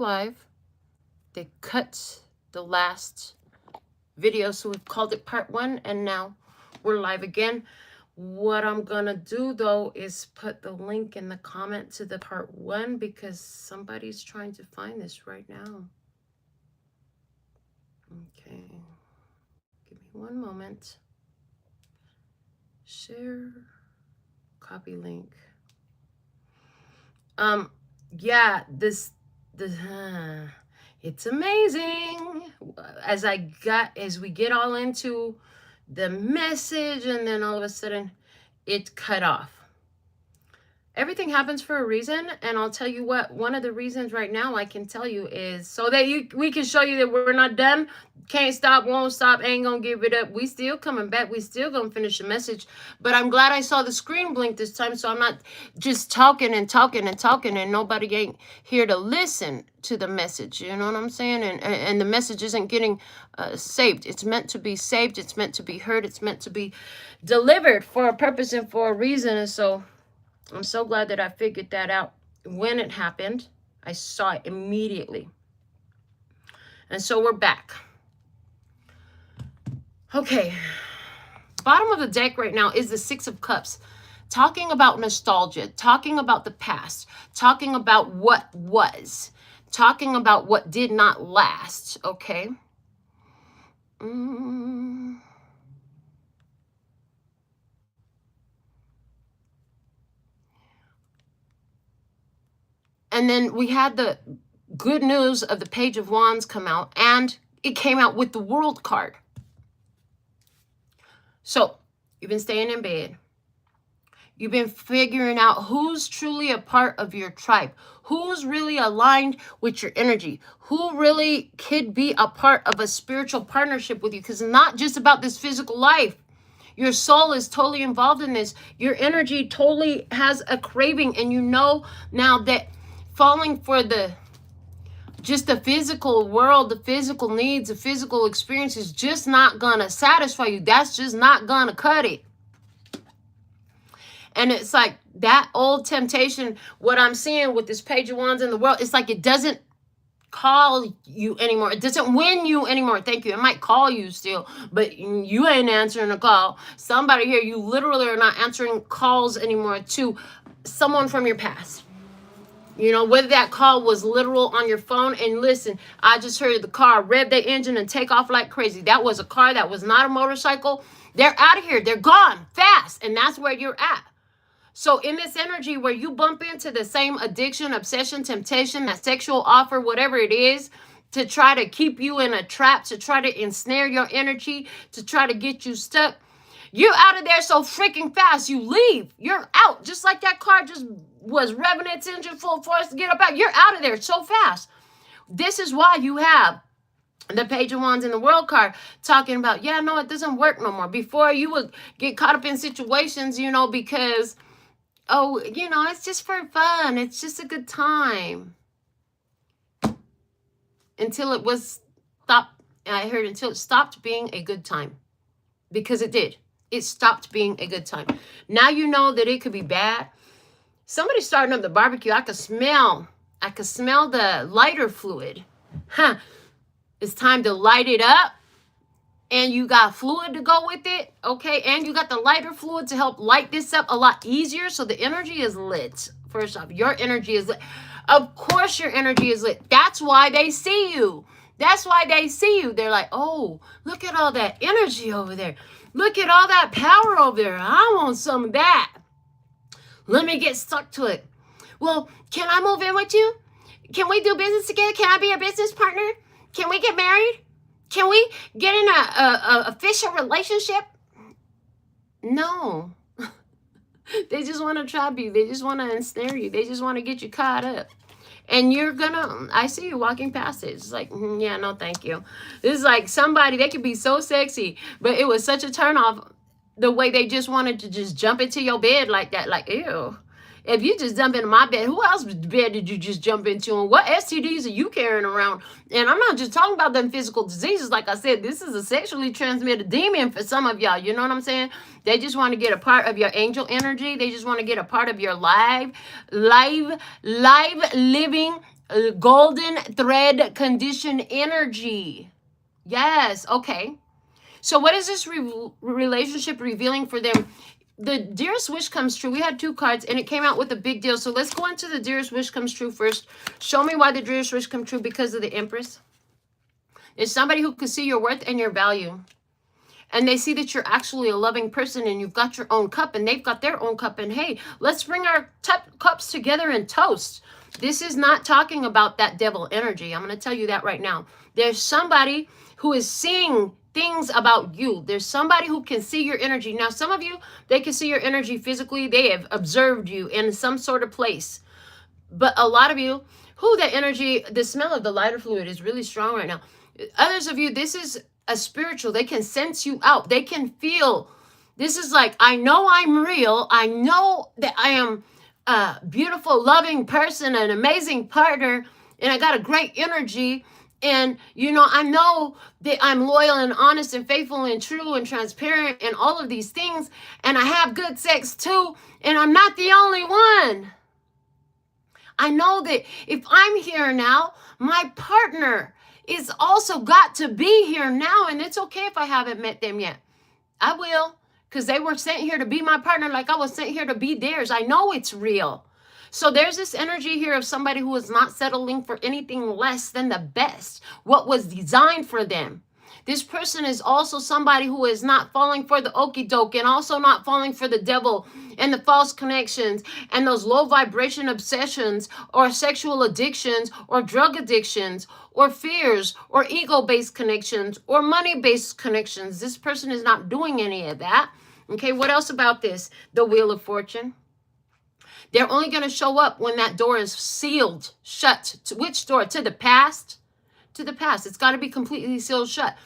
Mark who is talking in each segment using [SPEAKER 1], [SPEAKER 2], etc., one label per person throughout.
[SPEAKER 1] live. They cut the last video, so we've called it part 1, and now we're live again. What I'm gonna do though is put the link in the comment to the part 1 because somebody's trying to find this right now. Okay, give me one moment. Share, copy link. Yeah, it's amazing as we get all into the message, and then all of a sudden it cut off. Everything happens for a reason, and I'll tell you what, one of the reasons right now I can tell you is so that we can show you that we're not done. Can't stop, won't stop, ain't gonna give it up. We still coming back. We still gonna finish the message. But I'm glad I saw the screen blink this time, so I'm not just talking and talking and talking, and nobody ain't here to listen to the message. You know what I'm saying? And the message isn't getting saved. It's meant to be saved. It's meant to be heard. It's meant to be delivered for a purpose and for a reason. And so I'm so glad that I figured that out when it happened. I saw it immediately. And so we're back. Okay. Bottom of the deck right now is the 6 of Cups. Talking about nostalgia, talking about the past, talking about what was, talking about what did not last, okay? And then we had the good news of the Page of Wands come out, and it came out with the World card. So you've been staying in bed. You've been figuring out who's truly a part of your tribe, who's really aligned with your energy, who really could be a part of a spiritual partnership with you, because it's not just about this physical life. Your soul is totally involved in this. Your energy totally has a craving, and you know now that falling for just the physical world, the physical needs, the physical experience is just not gonna satisfy you. That's just not gonna cut it. And it's like that old temptation, what I'm seeing with this Page of Wands in the world, it's like it doesn't call you anymore. It doesn't win you anymore. Thank you. It might call you still, but you ain't answering a call. Somebody here, you literally are not answering calls anymore to someone from your past. You know, whether that call was literal on your phone, and listen, I just heard the car rev the engine and take off like crazy. That was a car. That was not a motorcycle. They're out of here. They're gone fast. And that's where you're at. So in this energy where you bump into the same addiction, obsession, temptation, that sexual offer, whatever it is, to try to keep you in a trap, to try to ensnare your energy, to try to get you stuck, you're out of there so freaking fast. You leave. You're out. Just like that car just was revving its engine full force to get up out. You're out of there so fast. This is why you have the Page of Wands in the World card talking about, yeah, no, it doesn't work no more. Before, you would get caught up in situations, you know, because, oh, you know, it's just for fun. It's just a good time. Until it was stopped. I heard until it stopped being a good time. Because it did. It stopped being a good time. Now you know that it could be bad. Somebody's starting up the barbecue. I could smell the lighter fluid. Huh. It's time to light it up. And you got fluid to go with it. Okay. And you got the lighter fluid to help light this up a lot easier. So the energy is lit. First off, your energy is lit. Of course your energy is lit. That's why they see you. That's why they see you. They're like, oh, look at all that energy over there. Look at all that power over there. I want some of that. Let me get stuck to it. Well, can I move in with you? Can we do business together? Can I be a business partner? Can we get married? Can we get in a official relationship? No. They just want to trap you. They just want to ensnare you. They just want to get you caught up. And you're gonna, I see you walking past it. It's like, yeah, no, thank you. This is like somebody, they could be so sexy, but it was such a turnoff the way they just wanted to just jump into your bed like that. Like, ew. If you just jump into my bed, who else's bed did you just jump into? And what STDs are you carrying around? And I'm not just talking about them physical diseases. Like I said, this is a sexually transmitted demon for some of y'all. You know what I'm saying? They just want to get a part of your angel energy. They just want to get a part of your live living golden thread condition energy. Yes, okay. So what is this relationship revealing for them? The dearest wish comes true. We had 2 cards and it came out with a big deal. So let's go into the dearest wish comes true first. Show me why the dearest wish comes true. Because of the Empress. There's somebody who can see your worth and your value. And they see that you're actually a loving person and you've got your own cup and they've got their own cup. And hey, let's bring our cups together and toast. This is not talking about that devil energy. I'm going to tell you that right now. There's somebody who is seeing things about you. There's somebody who can see your energy. Now, some of you, they can see your energy physically. They have observed you in some sort of place. But a lot of you, that energy, the smell of the lighter fluid is really strong right now. Others of you, this is a spiritual. They can sense you out. They can feel. This is like, I know I'm real. I know that I am a beautiful, loving person, an amazing partner, and I got a great energy. And, you know, I know that I'm loyal and honest and faithful and true and transparent and all of these things. And I have good sex too. And I'm not the only one. I know that if I'm here now, my partner is also got to be here now. And it's okay if I haven't met them yet. I will, because they were sent here to be my partner like I was sent here to be theirs. I know it's real. So there's this energy here of somebody who is not settling for anything less than the best, what was designed for them. This person is also somebody who is not falling for the okie doke and also not falling for the devil and the false connections and those low vibration obsessions or sexual addictions or drug addictions or fears or ego-based connections or money-based connections. This person is not doing any of that. Okay, what else about this? The Wheel of Fortune. They're only going to show up when that door is sealed, shut. To which door? To the past? To the past. It's got to be completely sealed shut.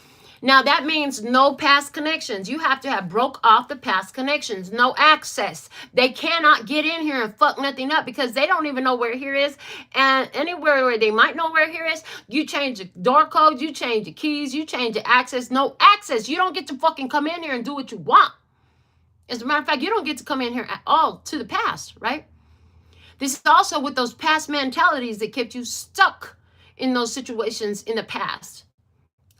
[SPEAKER 1] Now, that means no past connections. You have to have broke off the past connections. No access. They cannot get in here and fuck nothing up because they don't even know where here is. And anywhere where they might know where here is, you change the door code, you change the keys, you change the access. No access. You don't get to fucking come in here and do what you want. As a matter of fact, you don't get to come in here at all to the past, right? This is also with those past mentalities that kept you stuck in those situations in the past.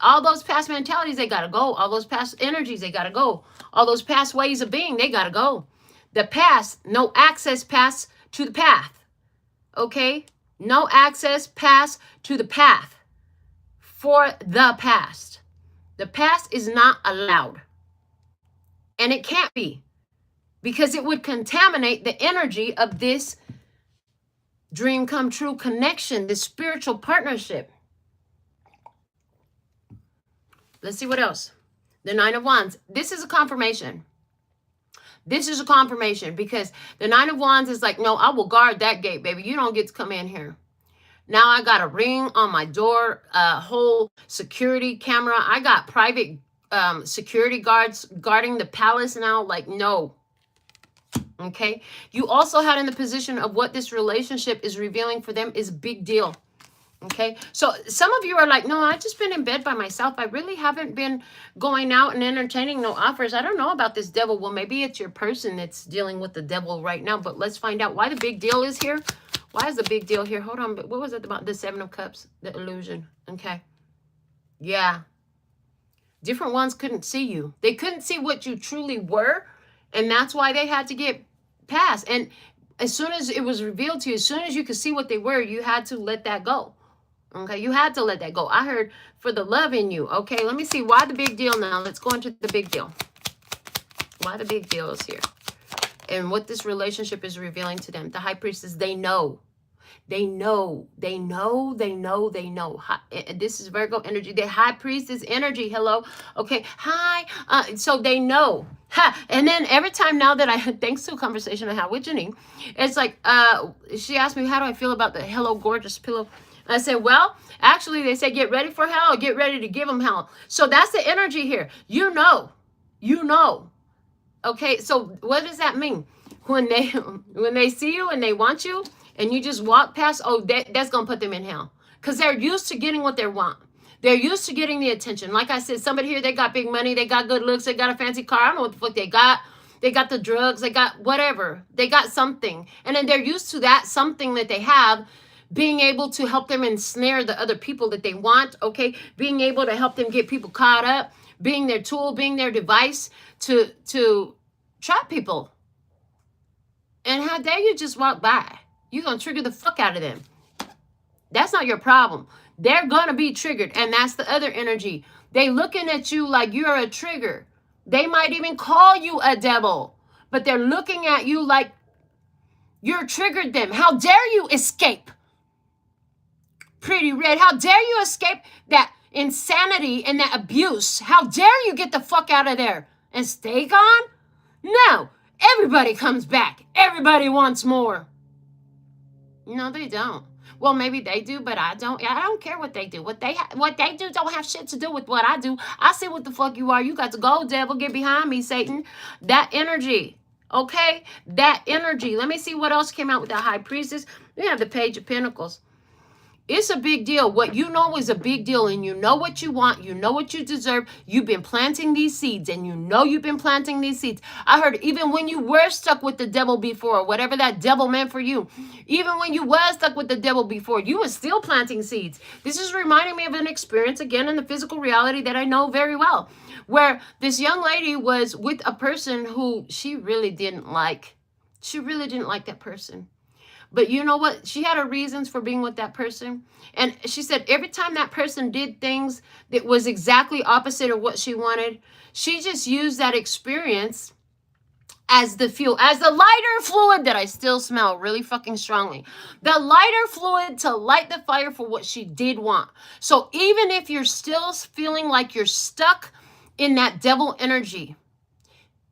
[SPEAKER 1] All those past mentalities, they got to go. All those past energies, they got to go. All those past ways of being, they got to go. The past, no access pass to the path. Okay? No access pass to the path for the past. The past is not allowed. And it can't be because it would contaminate the energy of this dream come true connection, this spiritual partnership. Let's see what else. The Nine of Wands. This is a confirmation. This is a confirmation because the Nine of Wands is like, no, I will guard that gate, baby. You don't get to come in here. Now I got a ring on my door, a whole security camera. I got private security guards guarding the palace now. Like, no. Okay. You also had in the position of what this relationship is revealing for them is a big deal. Okay. So some of you are like, no, I've just been in bed by myself. I really haven't been going out and entertaining no offers. I don't know about this devil. Well, maybe it's your person that's dealing with the devil right now, but let's find out why the big deal is here. Why is the big deal here? Hold on. What was it about? The Seven of Cups, the illusion. Okay. Yeah. Different ones couldn't see you. They couldn't see what you truly were. And that's why they had to get past. And as soon as it was revealed to you, as soon as you could see what they were, you had to let that go. Okay, you had to let that go. I heard for the love in you. Okay, let me see why the big deal now. Let's go into the big deal. Why the big deal is here. And what this relationship is revealing to them. The High Priestess, they know. They know. They know. They know. They know. This is Virgo energy. The High Priestess energy. Hello. Okay. Hi. So they know. Ha. And then every time now that thanks to a conversation I had with Janine, it's like, she asked me, how do I feel about the Hello Gorgeous pillow? I said, well, actually, they say, get ready for hell, get ready to give them hell. So that's the energy here. You know. Okay, so what does that mean? When they see you and they want you and you just walk past, oh, that's going to put them in hell. Because they're used to getting what they want. They're used to getting the attention. Like I said, somebody here, they got big money, they got good looks, they got a fancy car. I don't know what the fuck they got. They got the drugs, they got whatever. They got something. And then they're used to that something that they have being able to help them ensnare the other people that they want, okay? Being able to help them get people caught up, being their tool, being their device to trap people. And how dare you just walk by? You're going to trigger the fuck out of them. That's not your problem. They're going to be triggered. And that's the other energy. They looking at you like you're a trigger. They might even call you a devil. But they're looking at you like you're triggered them. How dare you escape? Pretty red. How dare you escape that insanity and that abuse? How dare you get the fuck out of there and stay gone? No. Everybody comes back. Everybody wants more. No, they don't. Well, maybe they do, but I don't. I don't care what they do. What they do don't have shit to do with what I do. I see what the fuck you are. You got to go, devil. Get behind me, Satan. That energy. Okay? That energy. Let me see what else came out with the High Priestess. We have the Page of Pentacles. It's a big deal. What you know is a big deal, and you know what you want. You know what you deserve. You've been planting these seeds, and you know you've been planting these seeds. I heard even when you were stuck with the devil before, whatever that devil meant for you, even when you were stuck with the devil before, you were still planting seeds. This is reminding me of an experience, again, in the physical reality that I know very well, where this young lady was with a person who she really didn't like. She really didn't like that person. But you know what? She had her reasons for being with that person. And she said every time that person did things that was exactly opposite of what she wanted, she just used that experience as the fuel, as the lighter fluid that I still smell really fucking strongly. The lighter fluid to light the fire for what she did want. So even if you're still feeling like you're stuck in that devil energy,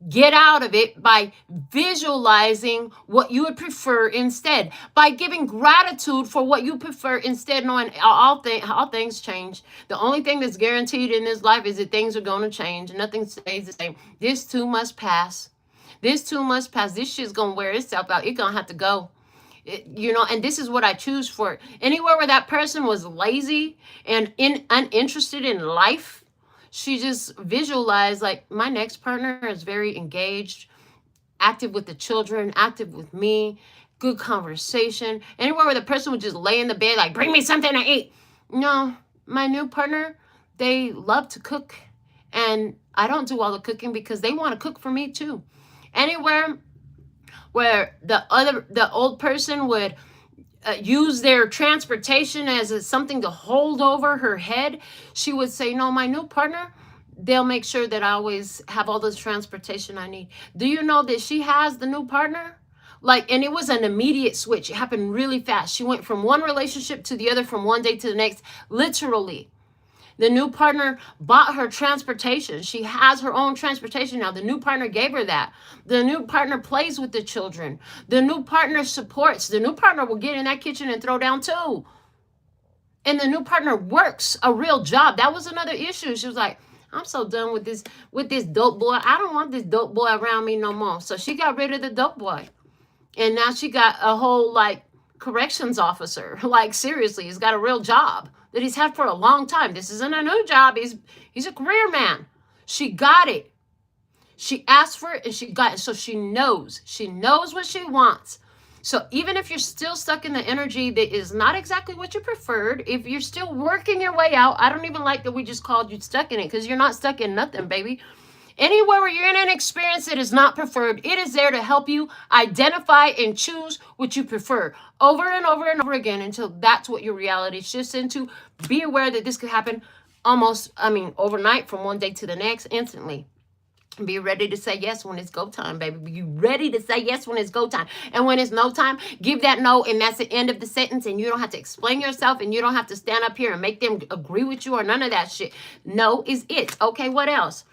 [SPEAKER 1] get out of it by visualizing what you would prefer instead, by giving gratitude for what you prefer instead, knowing all things change. The only thing that's guaranteed in this life is that things are going to change. Nothing stays the same. This too must pass. This too must pass. This shit's going to wear itself out. It's going to have to go. And this is what I choose for. Anywhere where that person was lazy and uninterested in life, she just visualized like my next partner is very engaged, active with the children, active with me, good conversation. Anywhere where the person would just lay in the bed like, bring me something to eat. No, my new partner, they love to cook. And I don't do all the cooking because they want to cook for me too. Anywhere where the old person would use their transportation as something to hold over her head, she would say, no, my new partner, they'll make sure that I always have all this transportation I need. Do you know that she has the new partner? And it was an immediate switch. It happened really fast. She went from one relationship to the other, from one day to the next, literally. The new partner bought her transportation. She has her own transportation now. The new partner gave her that. The new partner plays with the children. The new partner supports. The new partner will get in that kitchen and throw down too. And the new partner works a real job. That was another issue. She was like, I'm so done with this dope boy. I don't want this dope boy around me no more. So she got rid of the dope boy. And now she got a whole corrections officer. Seriously, he's got a real job that he's had for a long time. This isn't a new job. He's a career man. She got it. She asked for it and she got it. So she knows. She knows what she wants. So even if you're still stuck in the energy that is not exactly what you preferred, if you're still working your way out, I don't even like that we just called you stuck in it, because you're not stuck in nothing, baby. Anywhere where you're in an experience that is not preferred, it is there to help you identify and choose what you prefer over and over and over again until that's what your reality shifts into. Be aware that this could happen overnight, from one day to the next, instantly. Be ready to say yes when it's go time, baby. Be ready to say yes when it's go time. And when it's no time, give that no, and that's the end of the sentence, and you don't have to explain yourself, and you don't have to stand up here and make them agree with you or none of that shit. No is it. Okay, what else?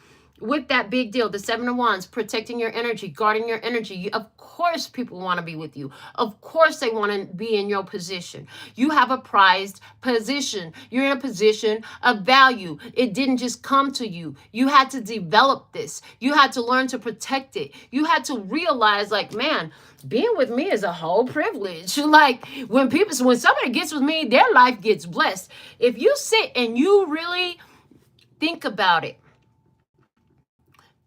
[SPEAKER 1] With that big deal, the Seven of Wands, protecting your energy, guarding your energy. Of course people want to be with you. Of course they want to be in your position. You have a prized position. You're in a position of value. It didn't just come to you. You had to develop this. You had to learn to protect it. You had to realize, man, being with me is a whole privilege. When somebody gets with me, their life gets blessed. If you sit and you really think about it,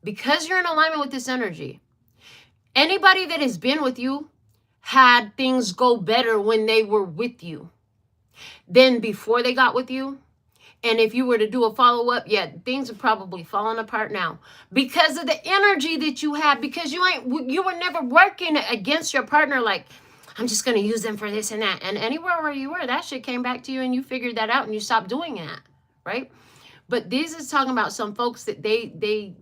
[SPEAKER 1] because you're in alignment with this energy, anybody that has been with you had things go better when they were with you than before they got with you. And if you were to do a follow-up, yeah, things are probably falling apart now because of the energy that you have, because you were never working against your partner like, I'm just going to use them for this and that. And anywhere where you were, that shit came back to you and you figured that out and you stopped doing that, right? But this is talking about some folks that they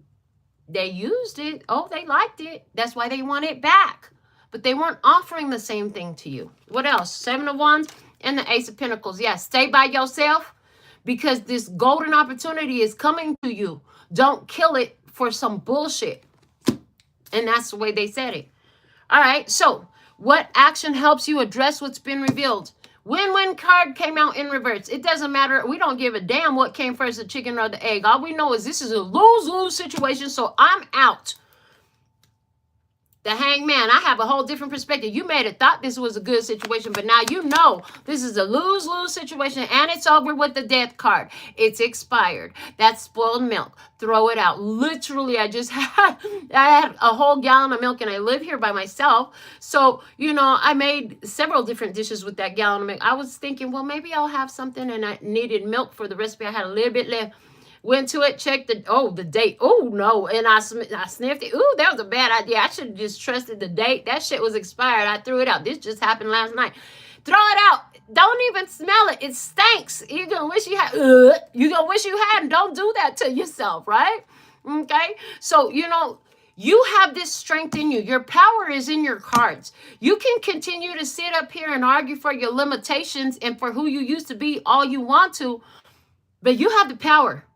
[SPEAKER 1] used it. Oh, they liked it. That's why they want it back. But they weren't offering the same thing to you. What else? 7 of Wands and the Ace of Pentacles. Yeah, stay by yourself, because this golden opportunity is coming to you. Don't kill it for some bullshit. And that's the way they said it. All right, so what action helps you address what's been revealed? Win-win card came out in reverse. It doesn't matter. We don't give a damn what came first, the chicken or the egg. All we know is this is a lose-lose situation, so I'm out. The Hangman, I have a whole different perspective. You may have thought this was a good situation, but now you know this is a lose-lose situation, and it's over with the death card. It's expired. That's spoiled milk. Throw it out. Literally, I had a whole gallon of milk, and I live here by myself. So, you know, I made several different dishes with that gallon of milk. I was thinking, well, maybe I'll have something, and I needed milk for the recipe. I had a little bit left. Went to it, checked the date. Oh, no. And I sniffed it. Ooh, that was a bad idea. I should have just trusted the date. That shit was expired. I threw it out. This just happened last night. Throw it out. Don't even smell it. It stinks. You're going to wish you had. You're going to wish you hadn't. Don't do that to yourself, right? Okay? So, you know, you have this strength in you. Your power is in your cards. You can continue to sit up here and argue for your limitations and for who you used to be all you want to, but you have the power.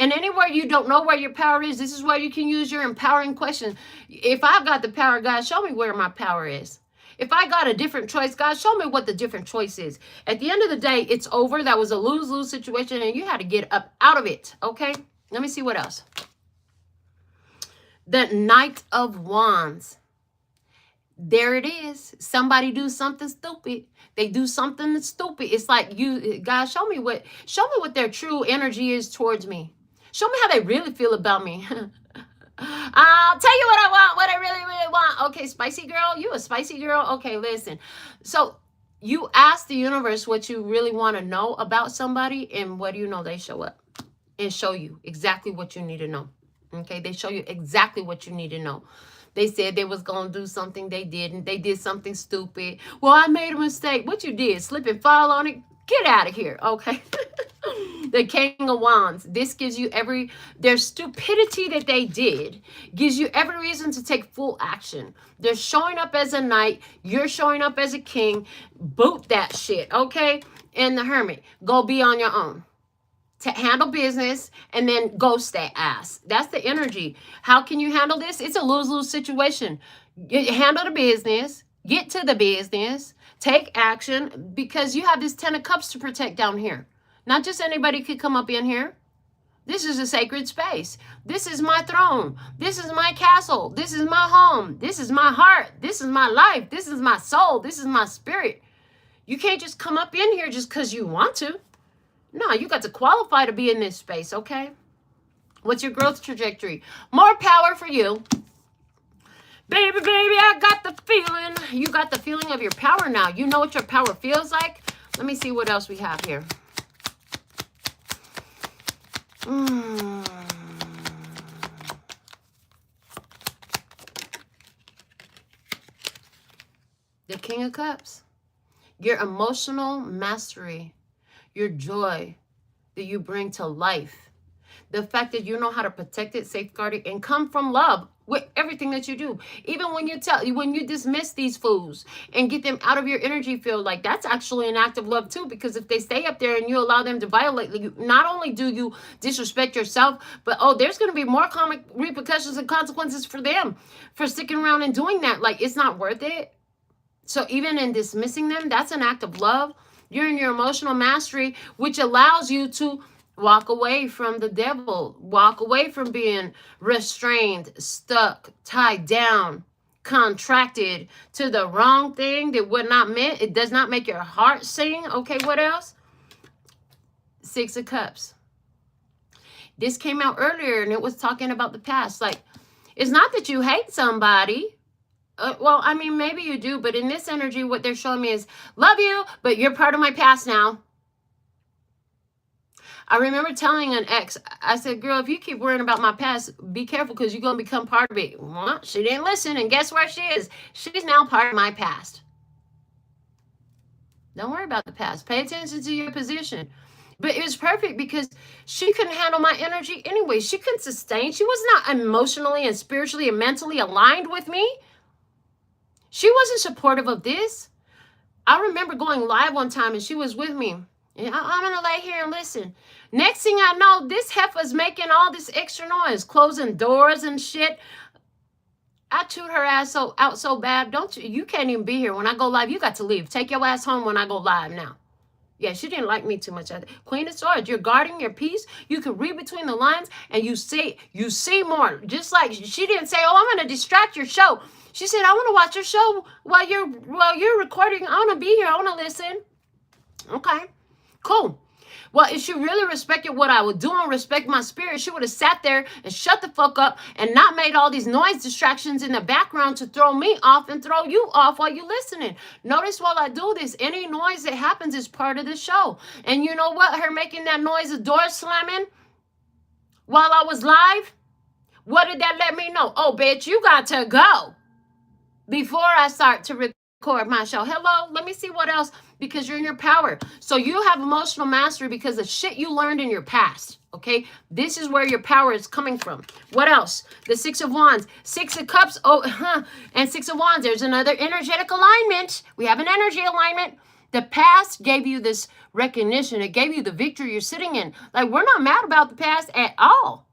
[SPEAKER 1] And anywhere you don't know where your power is, this is where you can use your empowering question. If I've got the power, God, show me where my power is. If I got a different choice, God, show me what the different choice is. At the end of the day, it's over. That was a lose-lose situation, and you had to get up out of it, okay? Let me see what else. The Knight of Wands. There it is. Somebody do something stupid. They do something that's stupid. It's like, you, God, show me what their true energy is towards me. Show me how they really feel about me. I'll tell you what I want, what I really, really want. Okay, spicy girl, you a spicy girl? Okay, listen. So you ask the universe what you really want to know about somebody, and what do you know? They show up and show you exactly what you need to know. Okay, they show you exactly what you need to know. They said they was going to do something, they didn't. They did something stupid. Well, I made a mistake. What you did? Slip and fall on it? Get out of here, okay? The King of Wands. This gives you their stupidity that they did gives you every reason to take full action. They're showing up as a knight. You're showing up as a king. Boot that shit, okay? And the Hermit. Go be on your own. To handle business and then ghost that ass. That's the energy. How can you handle this? It's a lose-lose situation. Handle the business. Get to the business. Take action, because you have this 10 of Cups to protect down here. Not just anybody could come up in here. This is a sacred space. This is my throne. This is my castle. This is my home. This is my heart. This is my life. This is my soul. This is my spirit. You can't just come up in here just because you want to. No, you got to qualify to be in this space, okay? What's your growth trajectory? More power for you. Baby, I got the feeling. You got the feeling of your power now. You know what your power feels like? Let me see what else we have here. The King of Cups. Your emotional mastery. Your joy that you bring to life. The fact that you know how to protect it, safeguard it, and come from love with everything that you do. Even when you dismiss these fools and get them out of your energy field, like, that's actually an act of love too, because if they stay up there and you allow them to violate you, not only do you disrespect yourself, but there's going to be more karmic repercussions and consequences for them for sticking around and doing that. Like, it's not worth it. So even in dismissing them, that's an act of love. You're in your emotional mastery, which allows you to walk away from the devil, walk away from being restrained, stuck, tied down, contracted to the wrong thing that would not meant. It does not make your heart sing. Okay, what else? 6 of Cups. This came out earlier, and it was talking about the past. Like, it's not that you hate somebody. well, I mean, maybe you do, but in this energy, what they're showing me is, love you, but you're part of my past now. I remember telling an ex, I said, girl, if you keep worrying about my past, be careful because you're going to become part of it. Well, she didn't listen, and guess where she is? She's now part of my past. Don't worry about the past. Pay attention to your position. But it was perfect because she couldn't handle my energy anyway. She couldn't sustain. She was not emotionally and spiritually and mentally aligned with me. She wasn't supportive of this. I remember going live one time and she was with me. And I'm going to lay here and listen. Next thing I know, this heifer's making all this extra noise, closing doors and shit. I chewed her ass out so bad. Don't you? You can't even be here. When I go live, you got to leave. Take your ass home when I go live now. Yeah, she didn't like me too much. Queen of Swords, you're guarding your peace. You can read between the lines and you see more. Just like she didn't say, oh, I'm going to distract your show. She said, I want to watch your show while you're recording. I want to be here. I want to listen. Okay, cool. Well, if she really respected what I was doing, respect my spirit, she would have sat there and shut the fuck up and not made all these noise distractions in the background to throw me off and throw you off while you're listening. Notice while I do this, any noise that happens is part of the show. And you know what? Her making that noise, the door slamming while I was live, what did that let me know? Oh, bitch, you got to go before I start to record my show. Hello, let me see what else, because you're in your power. So you have emotional mastery because of shit you learned in your past, okay? This is where your power is coming from. What else? The Six of Wands, Six of Cups, and Six of Wands. There's another energetic alignment. We have an energy alignment. The past gave you this recognition. It gave you the victory you're sitting in. Like, we're not mad about the past at all.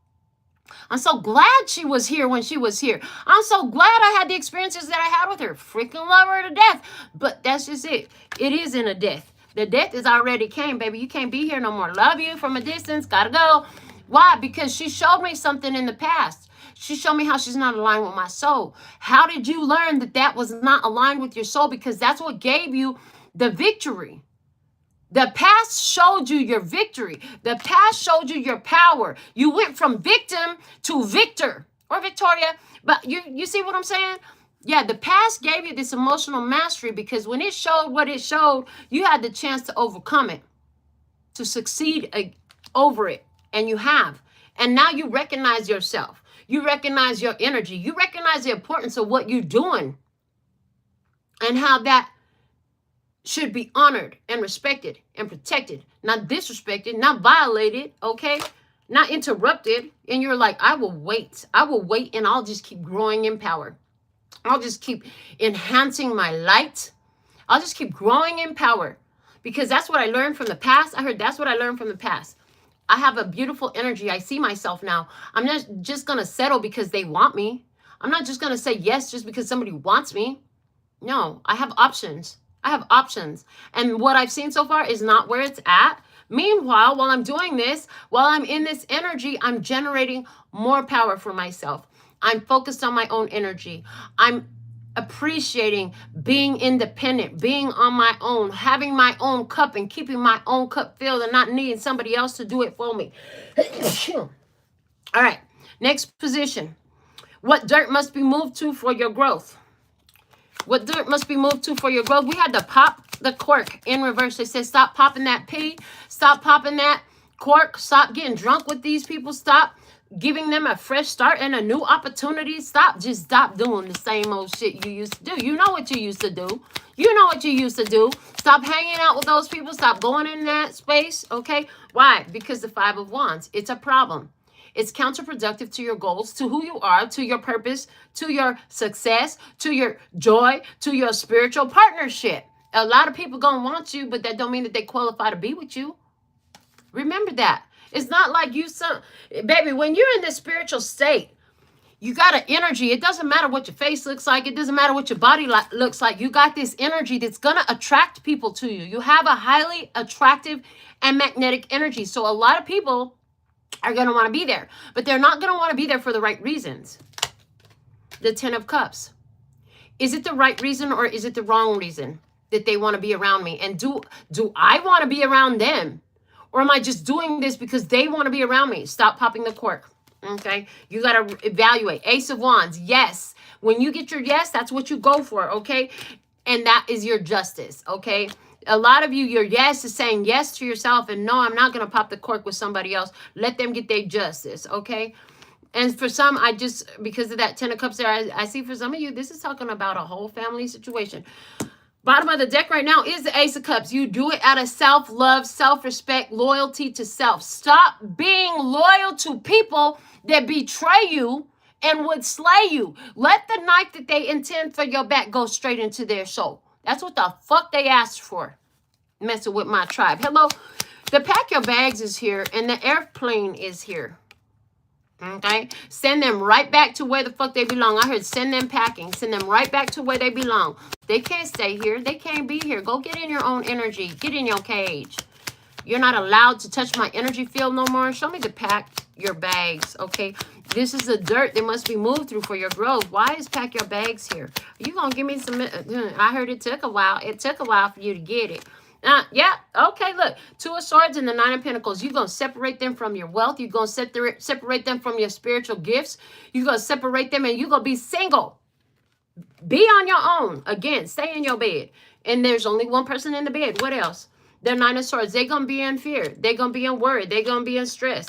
[SPEAKER 1] I'm so glad she was here when she was here. I'm so glad I had the experiences that I had with her. Freaking love her to death. But that's just it. It is in a death. The death is already came, baby. You can't be here no more. Love you from a distance. Gotta go. Why? Because she showed me something in the past. She showed me how she's not aligned with my soul. How did you learn that that was not aligned with your soul? Because that's what gave you the victory. The past showed you your victory. The past showed you your power. You went from victim to victor or Victoria. But you see what I'm saying? Yeah, the past gave you this emotional mastery because when it showed what it showed, you had the chance to overcome it, to succeed over it. And you have. And now you recognize yourself. You recognize your energy. You recognize the importance of what you're doing and how that should be honored and respected and protected, not disrespected, not violated, okay? Not interrupted. And you're like, I will wait, and I'll just keep growing in power. I'll just keep enhancing my light. I'll just keep growing in power because that's what I learned from the past. I heard that's what I learned from the past. I have a beautiful energy. I see myself now. I'm not just going to settle because they want me. I'm not just going to say yes just because somebody wants me. No, I have options. I have options. And what I've seen so far is not where it's at. Meanwhile, while I'm doing this, while I'm in this energy, I'm generating more power for myself. I'm focused on my own energy. I'm appreciating being independent, being on my own, having my own cup and keeping my own cup filled and not needing somebody else to do it for me. All right, next position. What dirt must be moved to for your growth? What dirt must be moved to for your growth? We had to pop the cork in reverse. They said, stop popping that pee. Stop popping that cork. Stop getting drunk with these people. Stop giving them a fresh start and a new opportunity. Just stop doing the same old shit you used to do. You know what you used to do. You know what you used to do. Stop hanging out with those people. Stop going in that space, okay? Why? Because the Five of Wands, it's a problem. It's counterproductive to your goals, to who you are, to your purpose, to your success, to your joy, to your spiritual partnership. A lot of people gonna want you, but that don't mean that they qualify to be with you. Remember that. It's not like baby, when you're in this spiritual state, you got an energy. It doesn't matter what your face looks like. It doesn't matter what your body looks like. You got this energy that's gonna attract people to you. You have a highly attractive and magnetic energy. So a lot of people are going to want to be there, but they're not going to want to be there for the right reasons. The Ten of Cups. Is it the right reason or is it the wrong reason that they want to be around me? And do I want to be around them? Or am I just doing this because they want to be around me? Stop popping the cork. Okay, you got to evaluate. Ace of Wands, yes. When you get your yes, that's what you go for, okay? And that is your justice, okay? A lot of you, your yes is saying yes to yourself, and no, I'm not going to pop the cork with somebody else. Let them get their justice, okay? And for some, I just, because of that 10 of Cups there, I see for some of you, this is talking about a whole family situation. Bottom of the deck right now is the Ace of Cups. You do it out of self-love, self-respect, loyalty to self. Stop being loyal to people that betray you and would slay you. Let the knife that they intend for your back go straight into their soul. That's what the fuck they asked for. Messing with my tribe. Hello. The pack your bags is here and the airplane is here. Okay. Send them right back to where the fuck they belong. I heard send them packing. Send them right back to where they belong. They can't stay here. They can't be here. Go get in your own energy. Get in your cage. You're not allowed to touch my energy field no more. Show me to pack your bags, okay? This is the dirt that must be moved through for your growth. Why is pack your bags here? You gonna give me some, I heard it took a while. It took a while for you to get it. Yeah, okay, look. 2 of Swords and the 9 of Pentacles. You're going to separate them from your wealth. You're going to separate them from your spiritual gifts. You're going to separate them and you're going to be single. Be on your own. Again, stay in your bed. And there's only one person in the bed. What else? The 9 of Swords. They're going to be in fear. They're going to be in worry. They're going to be in stress.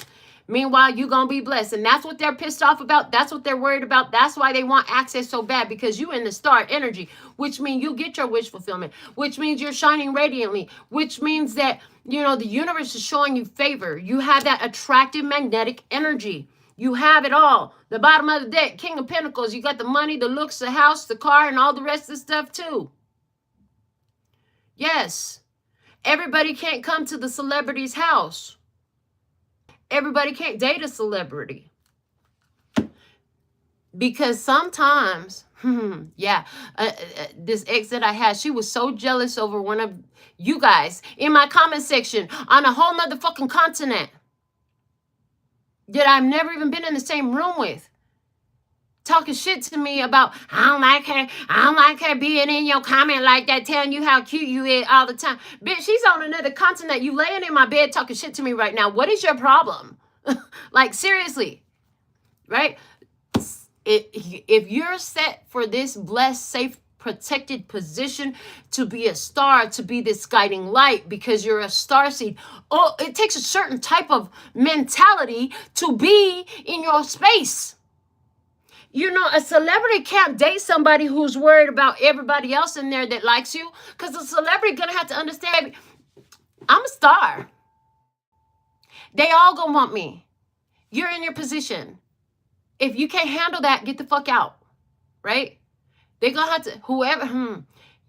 [SPEAKER 1] Meanwhile, you're going to be blessed. And that's what they're pissed off about. That's what they're worried about. That's why they want access so bad, because you in the star energy, which means you get your wish fulfillment, which means you're shining radiantly, which means that, you know, the universe is showing you favor. You have that attractive magnetic energy. You have it all. The bottom of the deck, King of Pentacles. You got the money, the looks, the house, the car, and all the rest of the stuff too. Yes. Everybody can't come to the celebrity's house. Everybody can't date a celebrity. Because sometimes, this ex that I had, she was so jealous over one of you guys in my comment section on a whole nother fucking continent that I've never even been in the same room with. Talking shit to me about, I don't like her being in your comment like that, telling you how cute you is all the time. Bitch, she's on another continent. You laying in my bed talking shit to me right now. What is your problem? Like, seriously, right? If you're set for this blessed, safe, protected position to be a star, to be this guiding light because you're a starseed, oh, it takes a certain type of mentality to be in your space. You know, a celebrity can't date somebody who's worried about everybody else in there that likes you, because the celebrity gonna have to understand, I'm a star. They all gonna want me. You're in your position. If you can't handle that, get the fuck out, right? They're gonna have to, whoever,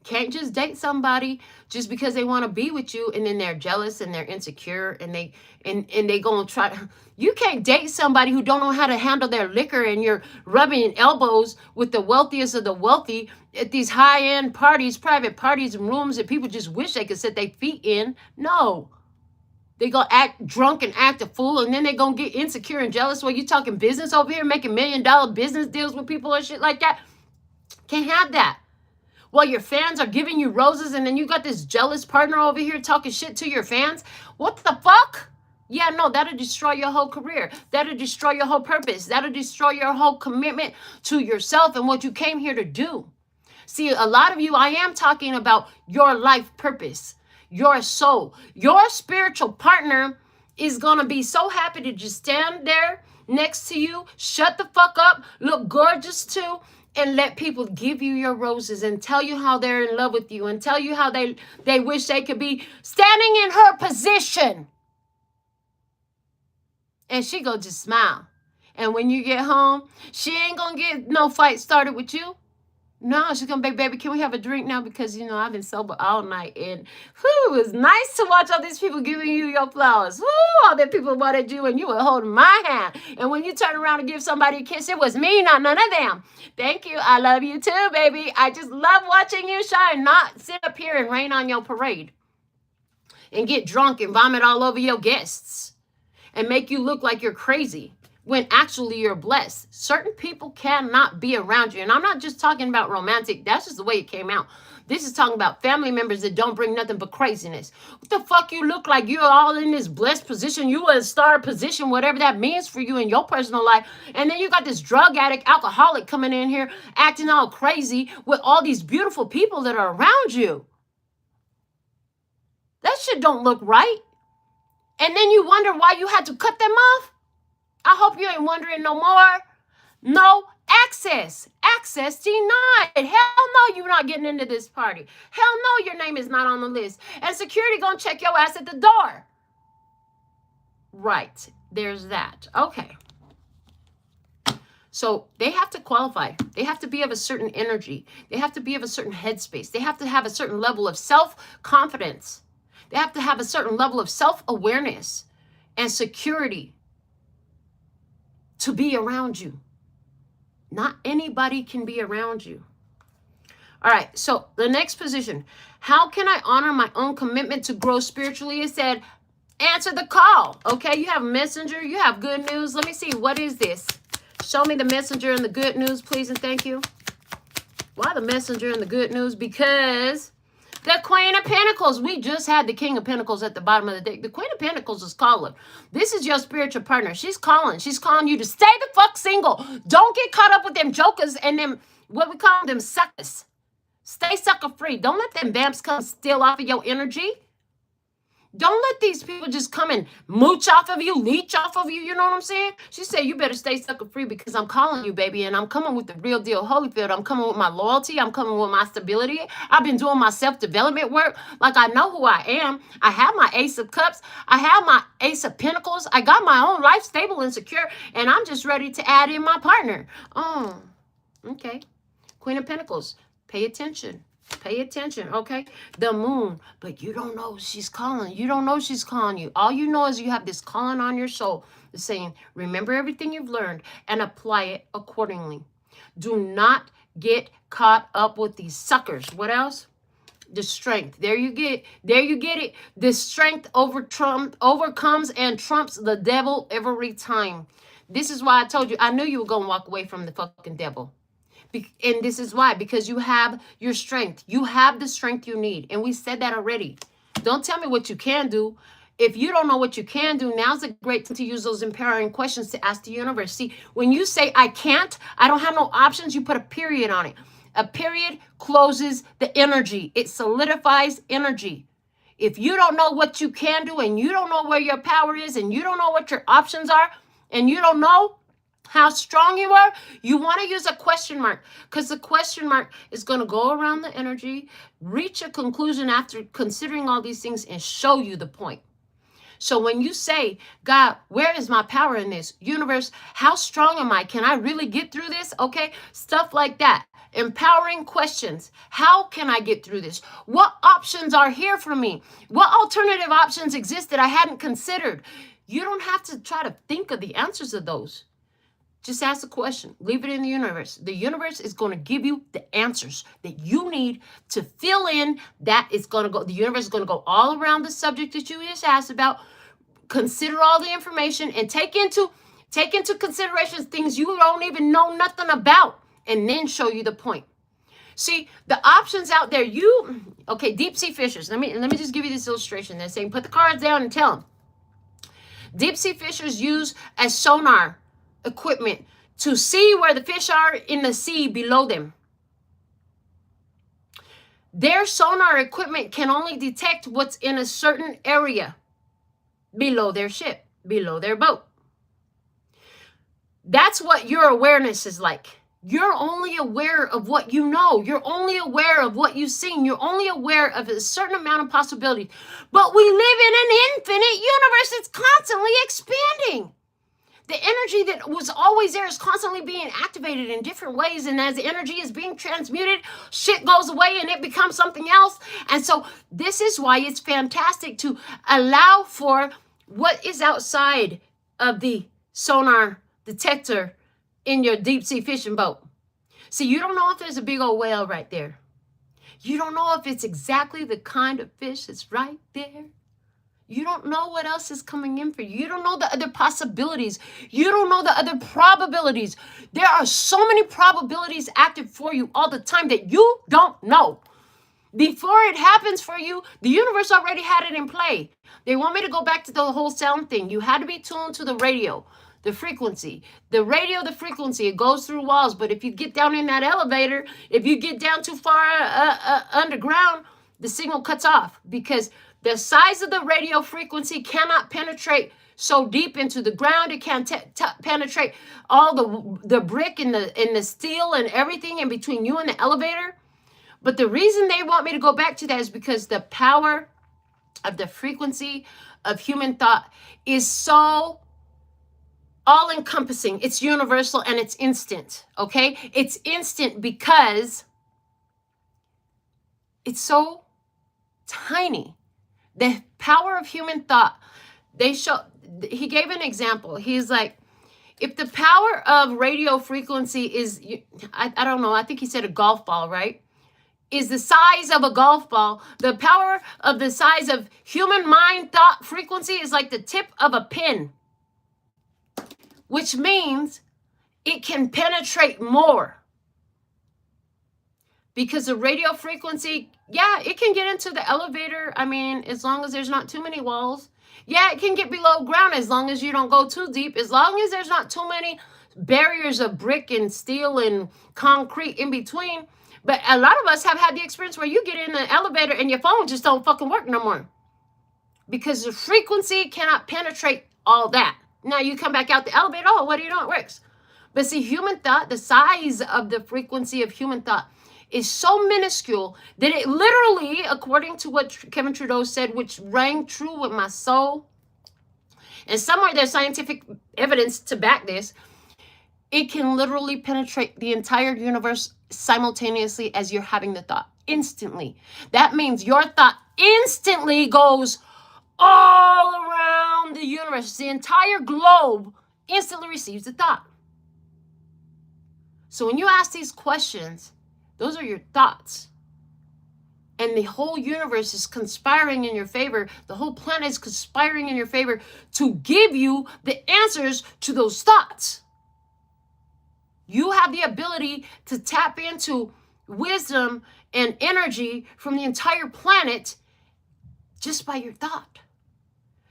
[SPEAKER 1] can't just date somebody just because they want to be with you and then they're jealous and they're insecure and they gonna try to, you can't date somebody who don't know how to handle their liquor and you're rubbing elbows with the wealthiest of the wealthy at these high-end parties, private parties and rooms that people just wish they could set their feet in. No. They gonna act drunk and act a fool, and then they gonna get insecure and jealous while you talking business over here, making $1 million business deals with people and shit like that. Can't have that. While your fans are giving you roses, and then you got this jealous partner over here talking shit to your fans. What the fuck? Yeah, no, that'll destroy your whole career. That'll destroy your whole purpose. That'll destroy your whole commitment to yourself and what you came here to do. See, a lot of you, I am talking about your life purpose, your soul. Your spiritual partner is going to be so happy to just stand there next to you, shut the fuck up, look gorgeous too, and let people give you your roses and tell you how they're in love with you and tell you how they wish they could be standing in her position. And she go just smile. And when you get home, she ain't going to get no fight started with you. No, she's going to be, baby, can we have a drink now? Because, you know, I've been sober all night. And, whew, it's nice to watch all these people giving you your flowers. Woo, all the people wanted you and you were holding my hand. And when you turn around and give somebody a kiss, it was me, not none of them. Thank you. I love you too, baby. I just love watching you shine, not sit up here and rain on your parade and get drunk and vomit all over your guests and make you look like you're crazy, when actually you're blessed. Certain people cannot be around you. And I'm not just talking about romantic. That's just the way it came out. This is talking about family members that don't bring nothing but craziness. What the fuck you look like? You're all in this blessed position. You a star position, whatever that means for you in your personal life. And then you got this drug addict, alcoholic coming in here acting all crazy with all these beautiful people that are around you. That shit don't look right. And then you wonder why you had to cut them off. I hope you ain't wondering no more. No access. Access denied. Hell no, you're not getting into this party. Hell no, your name is not on the list. And security gonna check your ass at the door. Right. There's that. Okay. So they have to qualify. They have to be of a certain energy. They have to be of a certain headspace. They have to have a certain level of self-confidence. They have to have a certain level of self-awareness and security to be around you. Not anybody can be around you. All right, so the next position. How can I honor my own commitment to grow spiritually? It said, answer the call. Okay, you have messenger, you have good news. Let me see, what is this? Show me the messenger and the good news, please and thank you. Why the messenger and the good news? Because the Queen of Pentacles. We just had the King of Pentacles at the bottom of the deck. The Queen of Pentacles is calling. This is your spiritual partner. She's calling. She's calling you to stay the fuck single. Don't get caught up with them jokers and them, what we call them, suckers. Stay sucker free. Don't let them vamps come steal off of your energy. Don't let these people just come and mooch off of you, leech off of you. You know what I'm saying? She said, you better stay sucker free because I'm calling you, baby. And I'm coming with the real deal, Holyfield. I'm coming with my loyalty. I'm coming with my stability. I've been doing my self-development work. Like I know who I am. I have my Ace of Cups. I have my Ace of Pentacles. I got my own life stable and secure. And I'm just ready to add in my partner. Oh, okay. Queen of Pentacles. Pay attention. Pay attention, okay? The moon, but you don't know she's calling. You don't know she's calling you. All you know is you have this calling on your soul. It's saying, remember everything you've learned and apply it accordingly. Do not get caught up with these suckers. What else? The strength. There you get it. The strength overcomes and trumps the devil every time. This is why I told you, I knew you were going to walk away from the fucking devil. And this is why, because you have your strength. You have the strength you need. And we said that already. Don't tell me what you can do. If you don't know what you can do, now's a great time to use those empowering questions to ask the universe. See, when you say, I can't, I don't have no options, you put a period on it. A period closes the energy. It solidifies energy. If you don't know what you can do and you don't know where your power is and you don't know what your options are and you don't know how strong you are, you want to use a question mark because the question mark is going to go around the energy, reach a conclusion after considering all these things and show you the point. So when you say, God, where is my power in this? Universe, how strong am I? Can I really get through this? Okay, stuff like that. Empowering questions. How can I get through this? What options are here for me? What alternative options exist that I hadn't considered? You don't have to try to think of the answers of those. Just ask the question. Leave it in the universe. The universe is going to give you the answers that you need to fill in. That is going to go. The universe is going to go all around the subject that you just asked about. Consider all the information and take into consideration things you don't even know nothing about, and then show you the point. See, the options out there. Okay, deep sea fishers. Let me just give you this illustration. They're saying put the cards down and tell them. Deep sea fishers use a sonar equipment to see where the fish are in the sea below them. Their sonar equipment can only detect what's in a certain area below their ship, below their boat. That's what your awareness is like. You're only aware of what you know. You're only aware of what you've seen. You're only aware of a certain amount of possibilities. But we live in an infinite universe that's constantly expanding. The energy that was always there is constantly being activated in different ways. And as the energy is being transmuted, shit goes away and it becomes something else. And so this is why it's fantastic to allow for what is outside of the sonar detector in your deep sea fishing boat. See, you don't know if there's a big old whale right there. You don't know if it's exactly the kind of fish that's right there. You don't know what else is coming in for you. You don't know the other possibilities. You don't know the other probabilities. There are so many probabilities active for you all the time that you don't know. Before it happens for you, the universe already had it in play. They want me to go back to the whole sound thing. You had to be tuned to the radio, the frequency. The radio, the frequency, it goes through walls. But if you get down in that elevator, if you get down too far underground, the signal cuts off because the size of the radio frequency cannot penetrate so deep into the ground. It can't penetrate all the brick and the steel and everything in between you and the elevator. But the reason they want me to go back to that is because the power of the frequency of human thought is so all-encompassing. It's universal and it's instant, okay? It's instant because it's so tiny. The power of human thought, he gave an example. He's like, if the power of radio frequency is, I don't know, I think he said a golf ball, right? Is the size of a golf ball. The power of the size of human mind thought frequency is like the tip of a pin, which means it can penetrate more. Because the radio frequency, yeah, it can get into the elevator. I mean, as long as there's not too many walls. Yeah, it can get below ground as long as you don't go too deep. As long as there's not too many barriers of brick and steel and concrete in between. But a lot of us have had the experience where you get in the elevator and your phone just don't fucking work no more. Because the frequency cannot penetrate all that. Now you come back out the elevator, oh, what do you know? It works. But see, human thought, the size of the frequency of human thought is so minuscule that it literally, according to what Kevin Trudeau said, which rang true with my soul, and somewhere there's scientific evidence to back this, it can literally penetrate the entire universe simultaneously as you're having the thought, instantly. That means your thought instantly goes all around the universe. The entire globe instantly receives the thought. So when you ask these questions, those are your thoughts. And the whole universe is conspiring in your favor. The whole planet is conspiring in your favor to give you the answers to those thoughts. You have the ability to tap into wisdom and energy from the entire planet just by your thought.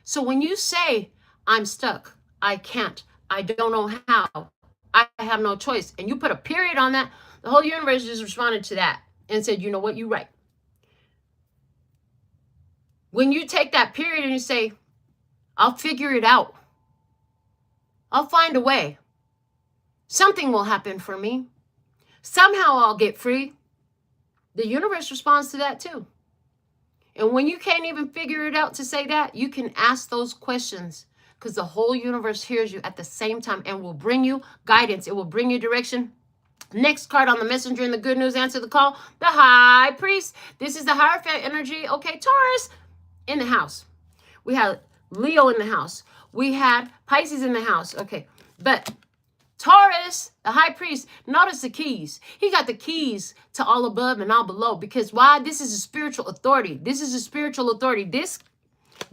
[SPEAKER 1] So when you say, I'm stuck, I can't, I don't know how, I have no choice, and you put a period on that, the whole universe just responded to that and said, you know what, you're right. When you take that period and you say, I'll figure it out, I'll find a way. Something will happen for me. Somehow I'll get free. The universe responds to that too. And when you can't even figure it out to say that, you can ask those questions because the whole universe hears you at the same time and will bring you guidance. It will bring you direction. Next card on the messenger in the good news, answer the call, the high priest. This is the Hierophant energy. Okay, Taurus in the house. We had Leo in the house. We had Pisces in the house. Okay, but Taurus, the high priest, notice the keys. He got the keys to all above and all below. Because why? This is a spiritual authority. This is a spiritual authority. This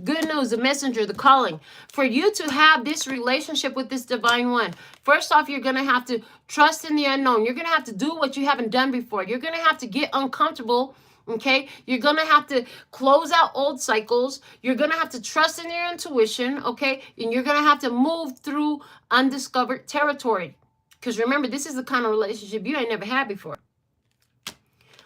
[SPEAKER 1] good news, the messenger, the calling. For you to have this relationship with this divine one, first off, you're going to have to trust in the unknown. You're going to have to do what you haven't done before. You're going to have to get uncomfortable. Okay, you're going to have to close out old cycles. You're going to have to trust in your intuition, okay? And you're going to have to move through undiscovered territory. Because remember, this is the kind of relationship you ain't never had before.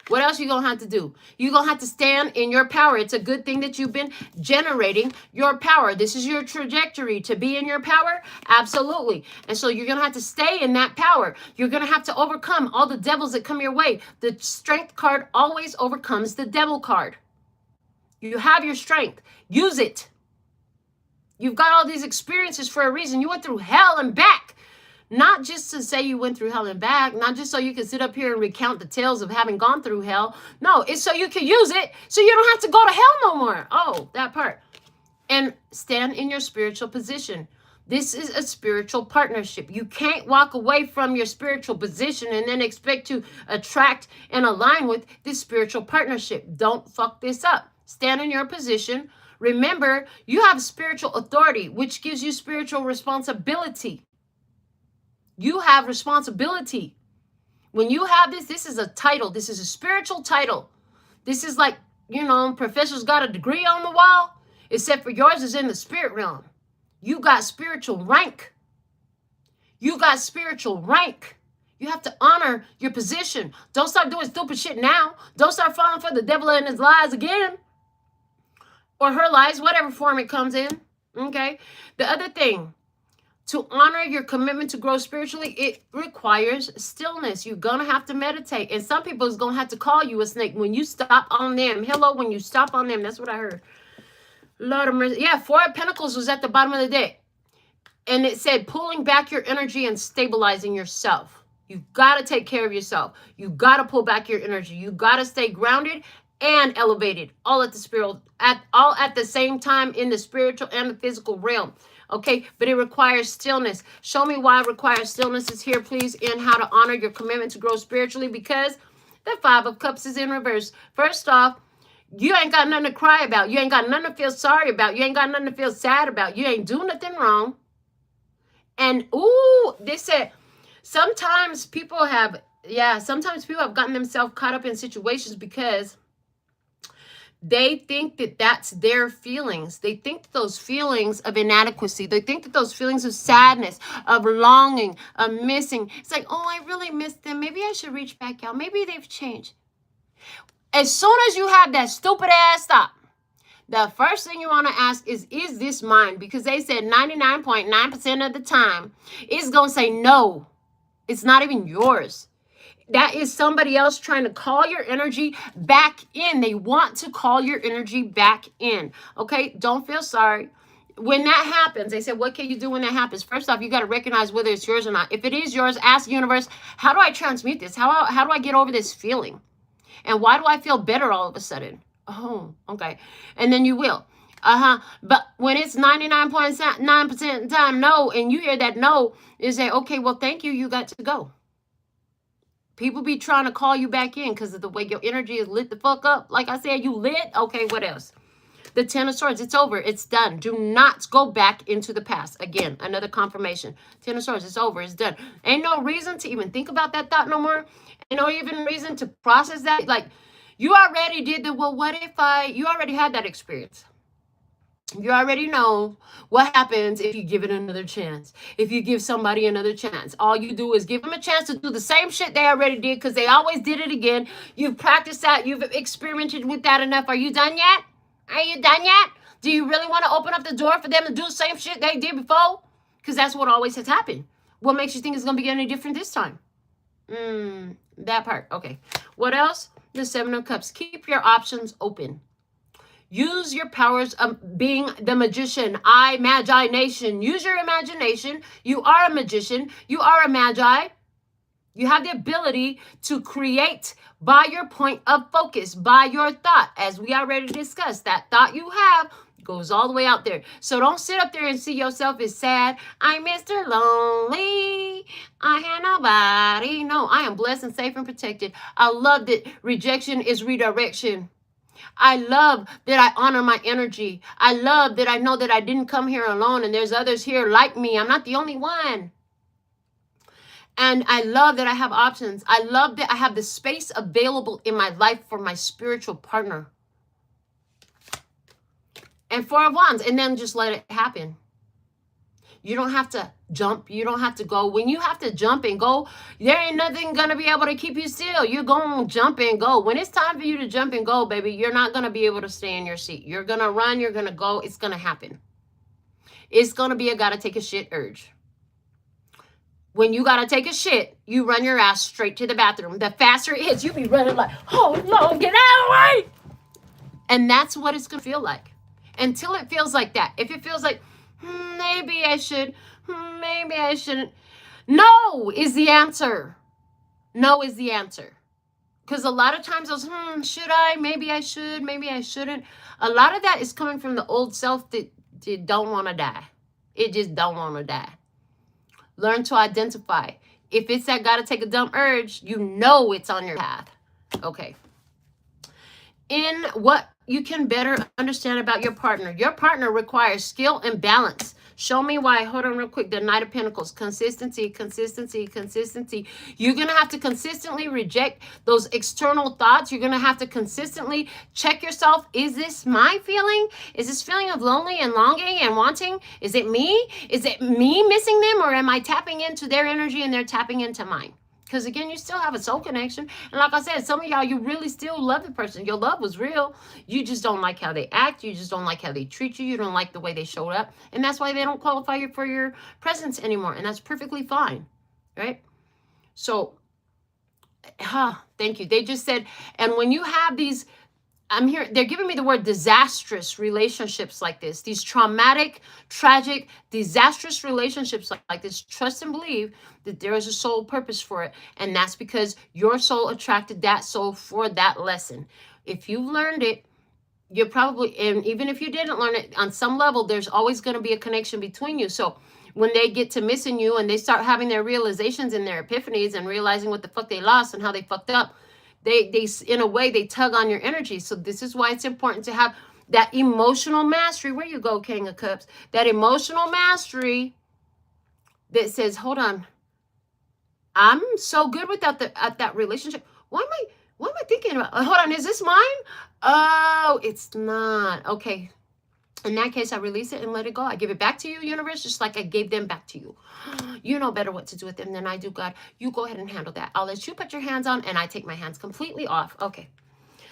[SPEAKER 1] What else you going to have to do? You're going to have to stand in your power. It's a good thing that you've been generating your power. This is your trajectory to be in your power. Absolutely. And so you're going to have to stay in that power. You're going to have to overcome all the devils that come your way. The strength card always overcomes the devil card. You have your strength. Use it. You've got all these experiences for a reason. You went through hell and back. Not just to say you went through hell and back, not just so you can sit up here and recount the tales of having gone through hell. No, it's so you can use it so you don't have to go to hell no more. Oh, that part. And stand in your spiritual position. This is a spiritual partnership. You can't walk away from your spiritual position and then expect to attract and align with this spiritual partnership. Don't fuck this up. Stand in your position. Remember, you have spiritual authority, which gives you spiritual responsibility. You have responsibility. When you have this, this is a title. This is a spiritual title. This is like, you know, professor's got a degree on the wall, except for yours is in the spirit realm. You got spiritual rank. You got spiritual rank. You have to honor your position. Don't start doing stupid shit now. Don't start falling for the devil and his lies again. Or her lies, whatever form it comes in. Okay? The other thing, to honor your commitment to grow spiritually, it requires stillness. You're going to have to meditate. And some people is going to have to call you a snake when you stop on them. Hello, when you stop on them. That's what I heard. Lord of mercy. Yeah, Four of Pentacles was at the bottom of the deck. And it said pulling back your energy and stabilizing yourself. You got to take care of yourself. You got to pull back your energy. You got to stay grounded and elevated, all at the spiritual, all at the same time, in the spiritual and the physical realm. Okay, but it requires stillness. Show me why it requires stillness is here, please, in how to honor your commitment to grow spiritually, because the Five of Cups is in reverse. First off, you ain't got nothing to cry about. You ain't got nothing to feel sorry about. You ain't got nothing to feel sad about. You ain't doing nothing wrong. And, ooh, they said, sometimes people have gotten themselves caught up in situations because they think that that's their feelings. They think that those feelings of inadequacy, they think that those feelings of sadness, of longing, of missing, it's like, oh, I really miss them. Maybe I should reach back out. Maybe they've changed. As soon as you have that stupid ass thought, the first thing you want to ask is this mine? Because they said 99.9% of the time, it's going to say no. It's not even yours. That is somebody else trying to call your energy back in. They want to call your energy back in. Okay? Don't feel sorry. When that happens, they said, what can you do when that happens? First off, you got to recognize whether it's yours or not. If it is yours, ask the universe, how do I transmute this? How do I get over this feeling? And why do I feel better all of a sudden? Oh, okay. And then you will. But when it's 99.9% of the time no, and you hear that no, you say, okay, well, thank you. You got to go. People be trying to call you back in because of the way your energy is lit the fuck up. Like I said, you lit. Okay, what else? The Ten of Swords. It's over. It's done. Do not go back into the past. Again, another confirmation. Ten of Swords. It's over. It's done. Ain't no reason to even think about that thought no more. Ain't no even reason to process that. Like, you already did the, well, what if you already had that experience. You already know what happens if you give it another chance. If you give somebody another chance, all you do is give them a chance to do the same shit they already did because they always did it again. You've practiced that. You've experimented with that enough. Are you done yet? Are you done yet? Do you really want to open up the door for them to do the same shit they did before? Because that's what always has happened. What makes you think it's going to be any different this time? That part. Okay. What else? The Seven of Cups. Keep your options open. Use your powers of being the magician. Imagination. Use your imagination. You are a magician. You are a magi. You have the ability to create by your point of focus, by your thought. As we already discussed, that thought you have goes all the way out there. So don't sit up there and see yourself as sad. I'm Mr. Lonely. I had nobody. No, I am blessed and safe and protected. I love that rejection is redirection. I love that I honor my energy. I love that I know that I didn't come here alone and there's others here like me. I'm not the only one. And I love that I have options. I love that I have the space available in my life for my spiritual partner. And Four of Wands, and then just let it happen. You don't have to jump. You don't have to go. When you have to jump and go, there ain't nothing going to be able to keep you still. You're going to jump and go. When it's time for you to jump and go, baby, you're not going to be able to stay in your seat. You're going to run. You're going to go. It's going to happen. It's going to be a gotta take a shit urge. When you gotta take a shit, you run your ass straight to the bathroom. The faster it is, you be running like, oh, no, get out of the way. And that's what it's going to feel like. Until it feels like that. If it feels like, maybe I should, maybe I shouldn't. No is the answer. No is the answer. Because a lot of times those, should I? Maybe I should, maybe I shouldn't. A lot of that is coming from the old self that don't want to die. It just don't want to die. Learn to identify. If it's that gotta take a dump urge, you know it's on your path. Okay. In what you can better understand about your partner. Your partner requires skill and balance Show me why. Hold on real quick. The Knight of Pentacles. Consistency, consistency, consistency. You're going to have to consistently reject those external thoughts. You're going to have to consistently check yourself. Is this my feeling? Is this feeling of lonely and longing and wanting? Is it me? Is it me missing them? Or am I tapping into their energy and they're tapping into mine? Because again, you still have a soul connection. And like I said, some of y'all, you really still love the person. Your love was real. You just don't like how they act. You just don't like how they treat you. You don't like the way they showed up. And that's why they don't qualify you for your presence anymore. And that's perfectly fine. Right? So, thank you. They just said, and when you have these, I'm here, they're giving me the word disastrous relationships like this, these traumatic, tragic, disastrous relationships like this, trust and believe that there is a soul purpose for it. And that's because your soul attracted that soul for that lesson. If you've learned it, you're probably, and even if you didn't learn it, on some level, there's always going to be a connection between you. So when they get to missing you and they start having their realizations and their epiphanies and realizing what the fuck they lost and how they fucked up, they in a way, they tug on your energy. So this is why it's important to have that emotional mastery. Where you go, King of Cups? That emotional mastery that says, hold on, I'm so good without that relationship. What am I thinking about? Hold on, is this mine? Oh, it's not. Okay. In that case, I release it and let it go. I give it back to you, universe, just like I gave them back to you. You know better what to do with them than I do, God. You go ahead and handle that. I'll let you put your hands on, and I take my hands completely off. Okay.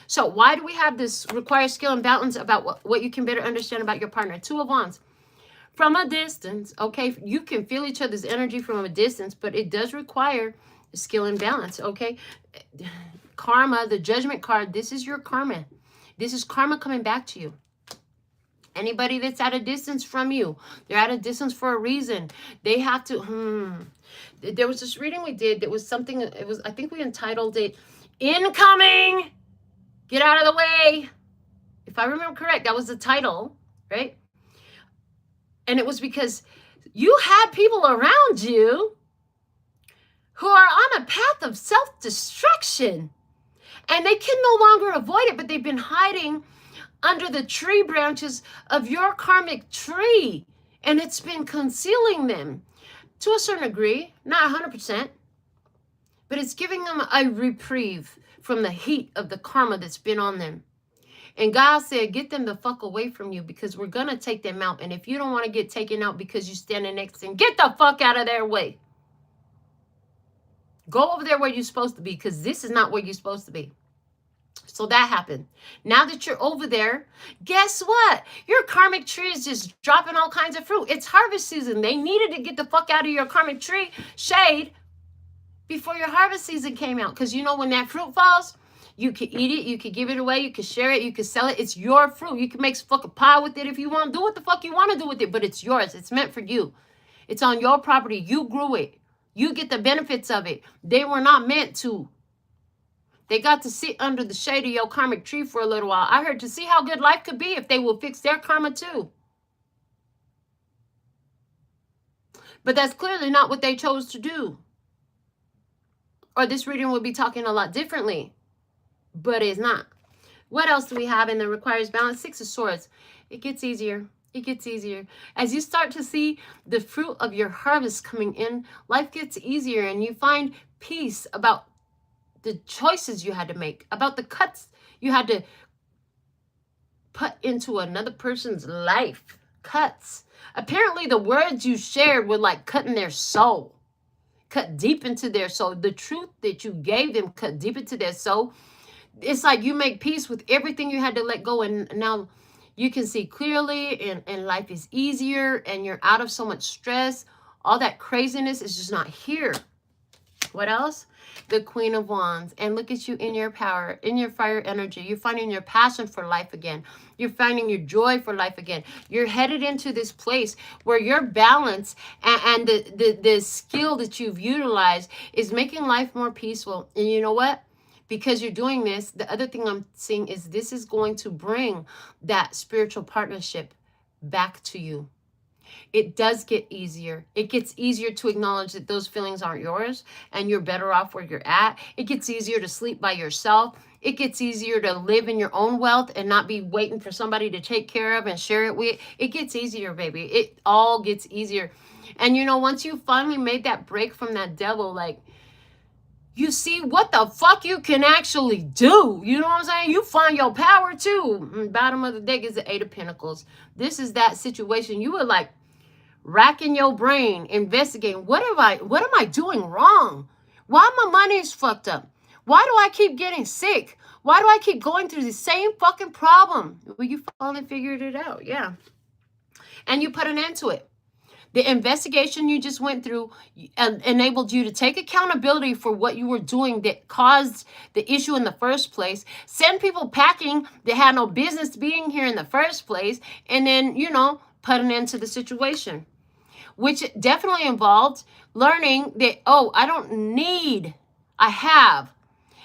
[SPEAKER 1] So why do we have this requires skill and balance about what you can better understand about your partner? Two of Wands. From a distance, okay? You can feel each other's energy from a distance, but it does require skill and balance, okay? Karma, the Judgment card, this is your karma. This is karma coming back to you. Anybody that's at a distance from you, they're at a distance for a reason. They have to, There was this reading we did that was something, it was, I think we entitled it, Incoming! Get out of the way! If I remember correct, that was the title, right? And it was because you had people around you who are on a path of self-destruction. And they can no longer avoid it, but they've been hiding under the tree branches of your karmic tree, and it's been concealing them to a certain degree, not 100%, but it's giving them a reprieve from the heat of the karma that's been on them. And God said, get them the fuck away from you, because we're going to take them out. And if you don't want to get taken out because you're standing next to them, get the fuck out of their way. Go over there where you're supposed to be, because this is not where you're supposed to be. So that happened. Now that you're over there, guess what? Your karmic tree is just dropping all kinds of fruit. It's harvest season. They needed to get the fuck out of your karmic tree shade before your harvest season came out. Because you know when that fruit falls, you can eat it, you can give it away, you can share it, you can sell it. It's your fruit. You can make some fucking pie with it if you want to do what the fuck you want to do with it. But it's yours. It's meant for you. It's on your property. You grew it. You get the benefits of it. They were not meant to. They got to sit under the shade of your karmic tree for a little while. I heard to see how good life could be if they will fix their karma too. But that's clearly not what they chose to do. Or this reading would be talking a lot differently. But it's not. What else do we have in the requires balance? Six of Swords. It gets easier. It gets easier. As you start to see the fruit of your harvest coming in, life gets easier and you find peace about the choices you had to make, about the cuts you had to put into another person's life. Cuts. Apparently the words you shared were like cutting their soul. Cut deep into their soul. The truth that you gave them cut deep into their soul. It's like you make peace with everything you had to let go, and now you can see clearly, and life is easier, and you're out of so much stress. All that craziness is just not here. What else? The Queen of Wands. And look at you in your power, in your fire energy. You're finding your passion for life again. You're finding your joy for life again. You're headed into this place where your balance and the skill that you've utilized is making life more peaceful. And you know what? Because you're doing this, the other thing I'm seeing is this is going to bring that spiritual partnership back to you. it does get easier. It gets easier to acknowledge that those feelings aren't yours and you're better off where you're at. It gets easier to sleep by yourself. It gets easier to live in your own wealth and not be waiting for somebody to take care of and share it with. It gets easier, baby. It all gets easier. And you know, once you finally made that break from that devil, like, you see what the fuck you can actually do. You know what I'm saying? You find your power too. Bottom of the deck is the Eight of Pentacles. This is that situation. You were like racking your brain, investigating. What am I doing wrong? Why my money is fucked up? Why do I keep getting sick? Why do I keep going through the same fucking problem? Well, you finally figured it out. Yeah. And you put an end to it. The investigation you just went through enabled you to take accountability for what you were doing that caused the issue in the first place, send people packing that had no business being here in the first place, and then, you know, put an end to the situation, which definitely involved learning that, oh, I have.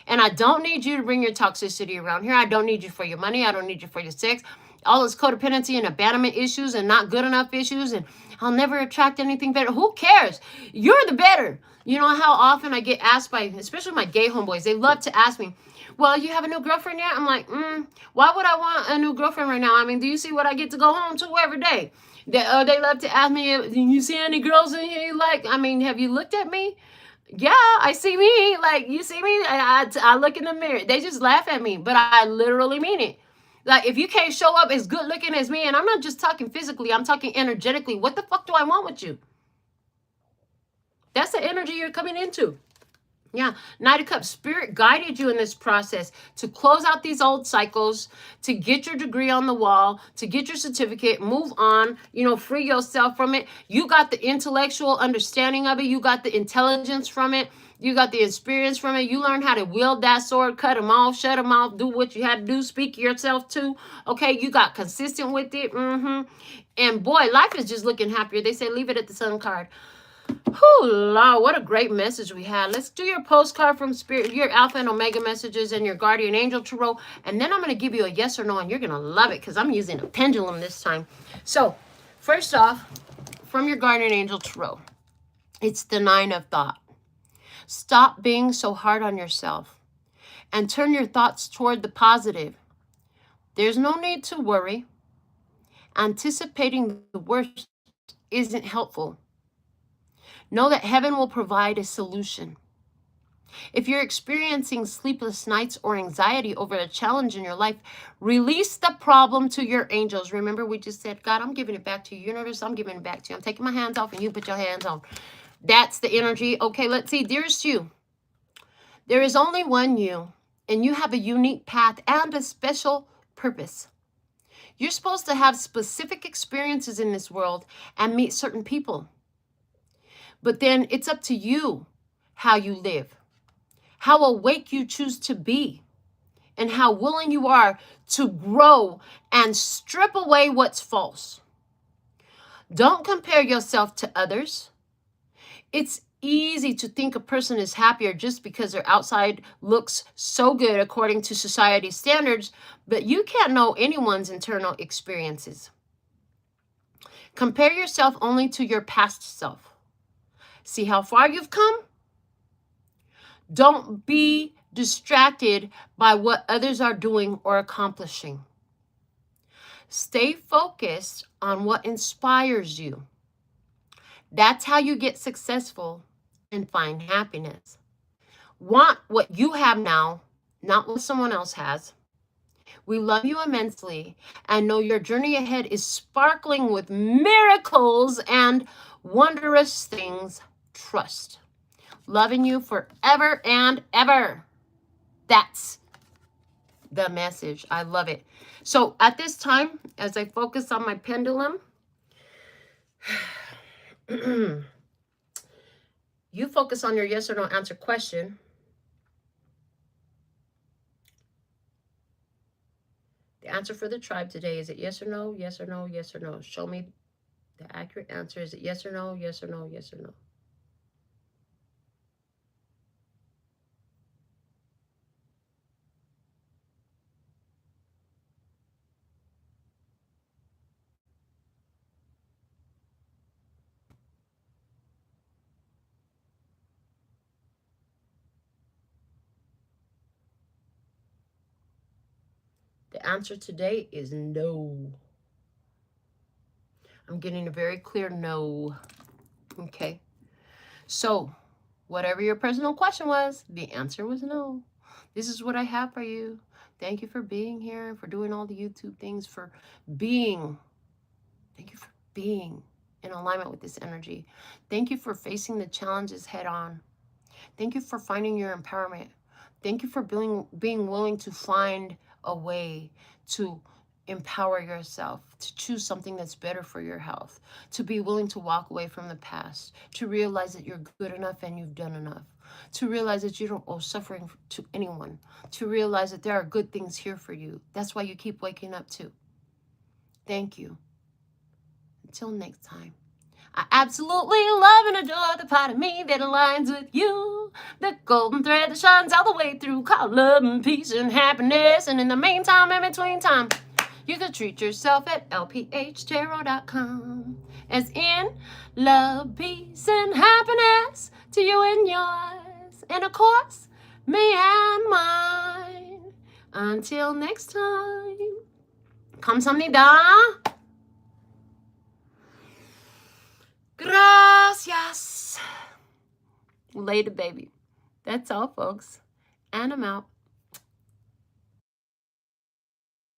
[SPEAKER 1] And I don't need you to bring your toxicity around here. I don't need you for your money. I don't need you for your sex. All this codependency and abandonment issues and not good enough issues and I'll never attract anything better. Who cares? You're the better. You know how often I get asked by, especially my gay homeboys, they love to ask me, well, you have a new girlfriend yet? I'm like, why would I want a new girlfriend right now? I mean, do you see what I get to go home to every day? They love to ask me, you see any girls in here you like? I mean, have you looked at me? Yeah, I see me. Like, you see me? I look in the mirror. They just laugh at me, but I literally mean it. Like, if you can't show up as good looking as me, and I'm not just talking physically, I'm talking energetically, what the fuck do I want with you? That's the energy you're coming into. Yeah, Knight of Cups, Spirit guided you in this process to close out these old cycles, to get your degree on the wall, to get your certificate, move on, you know, free yourself from it. You got the intellectual understanding of it. You got the intelligence from it. You got the experience from it. You learned how to wield that sword, cut them off, shut them off, do what you had to do, speak yourself to. Okay, you got consistent with it. And boy, life is just looking happier. They say leave it at the sun card. Oh, Lord, what a great message we had. Let's do your postcard from Spirit, your Alpha and Omega messages and your Guardian Angel Tarot. And then I'm going to give you a yes or no, and you're going to love it because I'm using a pendulum this time. So, first off, from your Guardian Angel Tarot, it's the Nine of Thought. Stop being so hard on yourself and turn your thoughts toward the positive. There's no need to worry. Anticipating the worst isn't helpful. Know that heaven will provide a solution. If you're experiencing sleepless nights or anxiety over a challenge in your life, release the problem to your angels. Remember, we just said, God, I'm giving it back to you. Universe, I'm giving it back to you. I'm taking my hands off and you put your hands on. That's the energy. Okay, let's see. Dearest you, there is only one you, and you have a unique path and a special purpose. You're supposed to have specific experiences in this world and meet certain people. But then it's up to you how you live, how awake you choose to be, and how willing you are to grow and strip away what's false. Don't compare yourself to others. It's easy to think a person is happier just because their outside looks so good according to society's standards, but you can't know anyone's internal experiences. Compare yourself only to your past self. See how far you've come? Don't be distracted by what others are doing or accomplishing. Stay focused on what inspires you. That's how you get successful and find happiness. Want what you have now, not what someone else has. We love you immensely and know your journey ahead is sparkling with miracles and wondrous things. Trust. Loving you forever and ever. That's the message. I love it. So at this time, as I focus on my pendulum, you focus on your yes or no answer question. The answer for the tribe today, is it yes or no, yes or no, yes or no? Show me the accurate answer. Is it yes or no, yes or no, yes or no? The answer today is no. I'm getting a very clear no. Okay. So, whatever your personal question was, the answer was no. This is what I have for you. Thank you for being here, for doing all the YouTube things, for being. Thank you for being in alignment with this energy. Thank you for facing the challenges head on. Thank you for finding your empowerment. Thank you for being willing to find a way to empower yourself, to choose something that's better for your health, to be willing to walk away from the past, to realize that you're good enough and you've done enough, to realize that you don't owe suffering to anyone, to realize that there are good things here for you. That's why you keep waking up too. Thank you. Until next time. I absolutely love and adore the part of me that aligns with you. The golden thread that shines all the way through, called love and peace and happiness. And in the meantime, in between time, you can treat yourself at LPHtarot.com. As in, love, peace, and happiness to you and yours. And of course, me and mine. Until next time. 감사합니다. Gracias. Later, baby. That's all, folks. And I'm out.